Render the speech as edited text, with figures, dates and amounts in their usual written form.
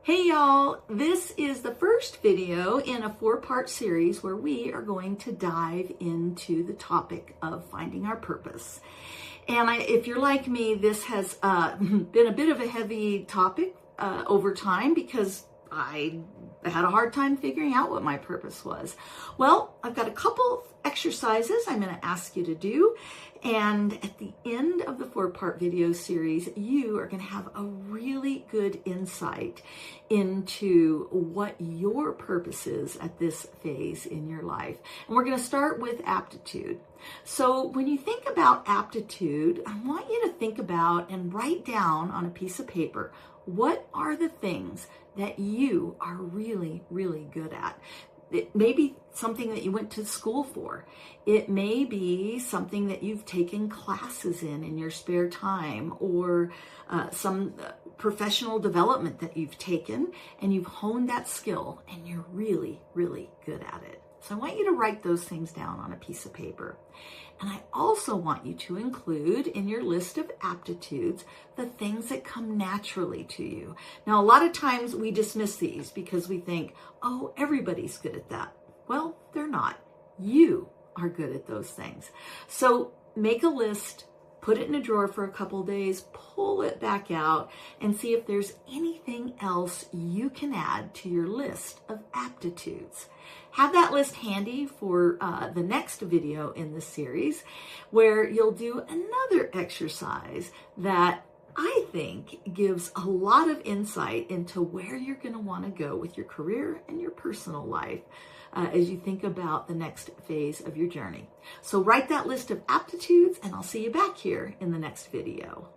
Hey y'all, this is the first video in a 4-part series where we are going to dive into the topic of finding our purpose. And if you're like me, this has been a bit of a heavy topic over time because I had a hard time figuring out what my purpose was. Well, I've got a couple exercises I'm going to ask you to do. And at the end of the 4-part video series, you are going to have a really good insight into what your purpose is at this phase in your life. And we're going to start with aptitude. So when you think about aptitude, I want you to think about and write down on a piece of paper, what are the things that you are really, really good at? It may be something that you went to school for. It may be something that you've taken classes in your spare time, or some professional development that you've taken and you've honed that skill and you're really, really good at it. So I want you to write those things down on a piece of paper. And I also want you to include in your list of aptitudes the things that come naturally to you. Now, a lot of times we dismiss these because we think, oh, everybody's good at that. Well, they're not. You are good at those things. So make a list, put it in a drawer for a couple of days, pull it back out, and see if there's anything else you can add to your list of aptitudes. Have that list handy for the next video in the series, where you'll do another exercise that I think gives a lot of insight into where you're going to want to go with your career and your personal life as you think about the next phase of your journey. So write that list of aptitudes, and I'll see you back here in the next video.